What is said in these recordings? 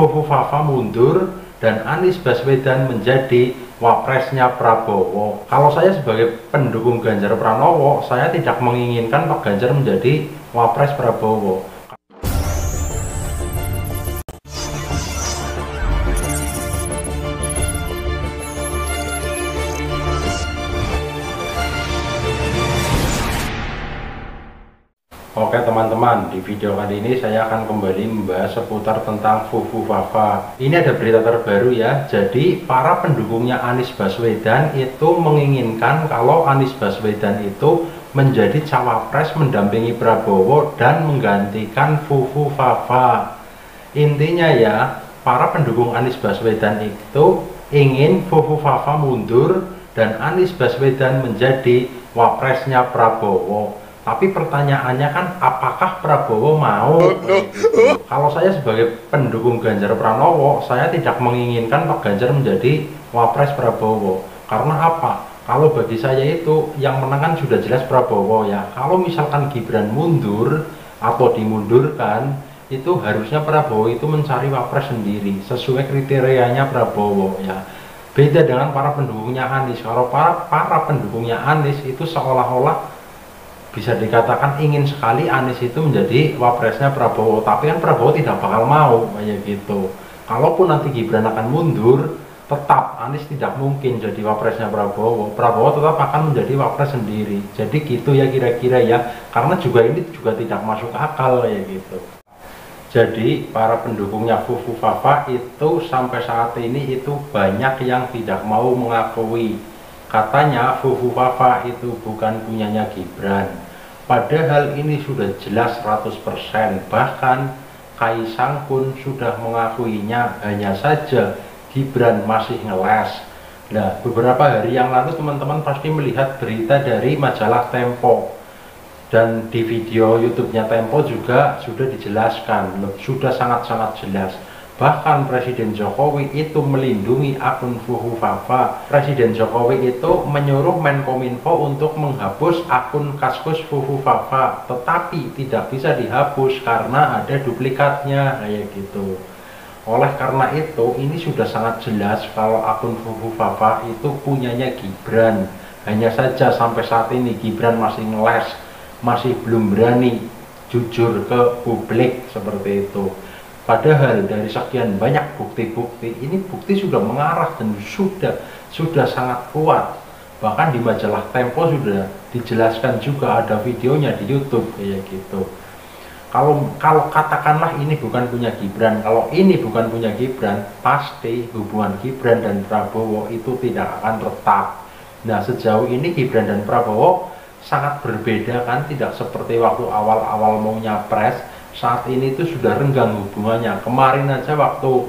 Fofofafa mundur dan Anies Baswedan menjadi wapresnya Prabowo. Kalau saya sebagai pendukung Ganjar Pranowo, saya tidak menginginkan Pak Ganjar menjadi wapres Prabowo. Oke teman-teman, di video kali ini saya akan kembali membahas seputar tentang Fofofafa. Ini ada berita terbaru ya. Jadi para pendukungnya Anies Baswedan itu menginginkan kalau Anies Baswedan itu menjadi cawapres mendampingi Prabowo dan menggantikan Fofofafa. Intinya ya, para pendukung Anies Baswedan itu ingin Fofofafa mundur dan Anies Baswedan menjadi wapresnya Prabowo. Tapi pertanyaannya kan, apakah Prabowo mau? Kalau saya sebagai pendukung Ganjar Pranowo, saya tidak menginginkan Pak Ganjar menjadi wapres Prabowo. Karena apa? Kalau bagi saya itu yang menang kan sudah jelas Prabowo ya. Kalau misalkan Gibran mundur atau dimundurkan, itu harusnya Prabowo itu mencari wapres sendiri sesuai kriterianya Prabowo ya. Beda dengan para pendukungnya Anies. Kalau para pendukungnya Anies itu seolah-olah bisa dikatakan ingin sekali Anies itu menjadi wapresnya Prabowo, tapi kan Prabowo tidak bakal mau kayak gitu. Kalaupun nanti Gibran akan mundur, tetap Anies tidak mungkin jadi wapresnya Prabowo. Prabowo tetap akan menjadi wapres sendiri. Jadi gitu ya kira-kira ya, karena juga ini juga tidak masuk akal kayak gitu. Jadi para pendukungnya Fofofafa itu sampai saat ini itu banyak yang tidak mau mengakui. Katanya Fofofafa itu bukan punyanya Gibran. Padahal ini sudah jelas 100%. Bahkan Kaisang pun sudah mengakuinya, hanya saja Gibran masih ngeles. Nah, beberapa hari yang lalu teman-teman pasti melihat berita dari majalah Tempo. Dan di video YouTube-nya Tempo juga sudah dijelaskan, sudah sangat-sangat jelas. Bahkan Presiden Jokowi itu melindungi akun Fofofafa. Presiden Jokowi itu menyuruh Menkominfo untuk menghapus akun Kaskus Fofofafa, tetapi tidak bisa dihapus karena ada duplikatnya kayak gitu. Oleh karena itu, ini sudah sangat jelas kalau akun Fofofafa itu punyanya Gibran. Hanya saja sampai saat ini Gibran masih ngeles, masih belum berani jujur ke publik seperti itu. Padahal dari sekian banyak bukti-bukti, ini bukti sudah mengarah dan sudah sangat kuat. Bahkan di majalah Tempo sudah dijelaskan juga, ada videonya di YouTube kayak gitu. Kalau katakanlah ini bukan punya Gibran, kalau ini bukan punya Gibran, pasti hubungan Gibran dan Prabowo itu tidak akan retak. Nah, sejauh ini Gibran dan Prabowo sangat berbeda kan, tidak seperti waktu awal-awal mau nyapres. Saat ini itu sudah renggang hubungannya. Kemarin aja waktu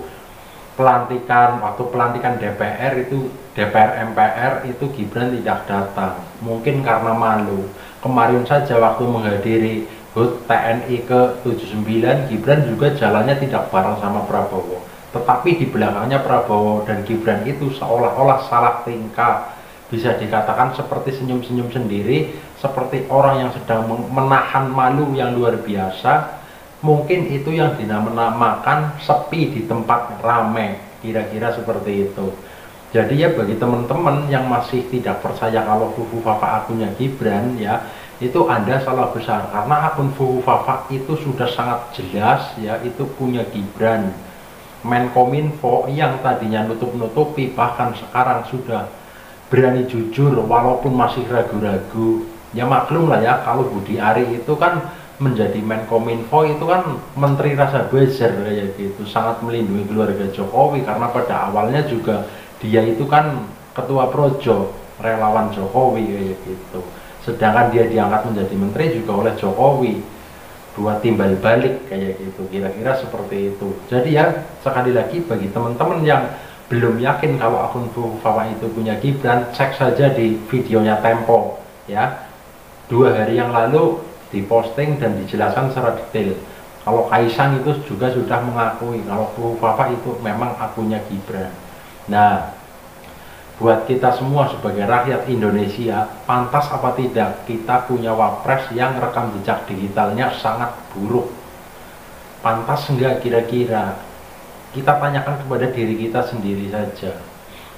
pelantikan DPR itu, DPR MPR itu Gibran tidak datang, mungkin karena malu. Kemarin saja waktu menghadiri HUT TNI ke-79, Gibran juga jalannya tidak bareng sama Prabowo, tetapi di belakangnya Prabowo dan Gibran itu seolah-olah salah tingkah. Bisa dikatakan seperti senyum-senyum sendiri, seperti orang yang sedang menahan malu yang luar biasa. Mungkin itu yang dinamakan sepi di tempat ramai, kira-kira seperti itu. Jadi ya bagi teman-teman yang masih tidak percaya kalau Fofofafa akunnya Gibran ya, itu Anda salah besar, karena akun Fofofafa itu sudah sangat jelas ya, itu punya Gibran. Menkominfo yang tadinya nutup-nutupi bahkan sekarang sudah berani jujur walaupun masih ragu-ragu. Ya maklum lah ya, kalau Budi Ari itu kan menjadi Menkominfo itu kan menteri rasa buzzer kayak gitu, sangat melindungi keluarga Jokowi karena pada awalnya juga dia itu kan ketua projo relawan Jokowi kayak gitu. Sedangkan dia diangkat menjadi menteri juga oleh Jokowi buat timbal balik kayak gitu, kira-kira seperti itu. Jadi ya sekali lagi bagi teman-teman yang belum yakin kalau akun Fofofafa itu punya Gibran, cek saja di videonya Tempo ya. 2 hari yang lalu diposting dan dijelaskan secara detail. Kalau Kaisang itu juga sudah mengakui kalau Fofofafa itu memang akunnya Gibran. Nah, buat kita semua sebagai rakyat Indonesia, pantas apa tidak kita punya wapres yang rekam jejak digitalnya sangat buruk? Pantas enggak kira-kira? kita tanyakan kepada diri kita sendiri saja.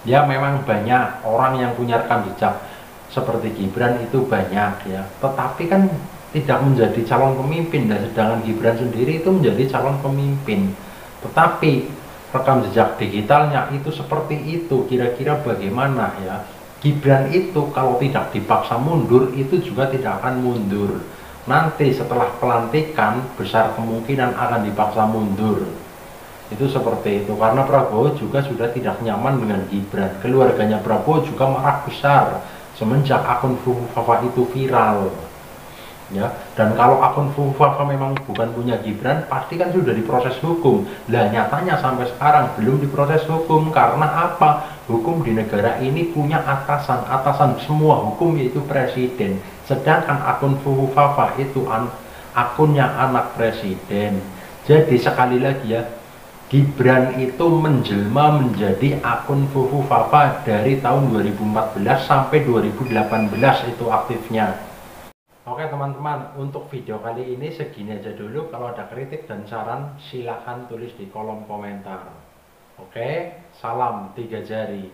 Ya memang banyak orang yang punya rekam jejak seperti Gibran itu banyak ya, tetapi kan tidak menjadi calon pemimpin, dan sedangkan Gibran sendiri itu menjadi calon pemimpin. Tetapi rekam jejak digitalnya itu seperti itu, kira-kira bagaimana ya? Gibran itu kalau tidak dipaksa mundur itu juga tidak akan mundur. Nanti setelah pelantikan besar kemungkinan akan dipaksa mundur. Itu seperti itu, karena Prabowo juga sudah tidak nyaman dengan Gibran. Keluarganya Prabowo juga marah besar semenjak akun Fufu Fafa itu viral ya. Dan kalau akun Fufu Fafa memang bukan punya Gibran, pasti kan sudah diproses hukum. Lah nyatanya sampai sekarang belum diproses hukum. Karena apa? Hukum di negara ini punya atasan semua hukum, yaitu presiden. Sedangkan akun Fufu Fafa itu akunnya anak presiden. Jadi sekali lagi ya, Gibran itu menjelma menjadi akun Fufu Fafa dari tahun 2014 sampai 2018 itu aktifnya. Oke teman-teman, untuk video kali ini segini aja dulu. Kalau ada kritik dan saran silahkan tulis di kolom komentar. Oke, salam 3 jari.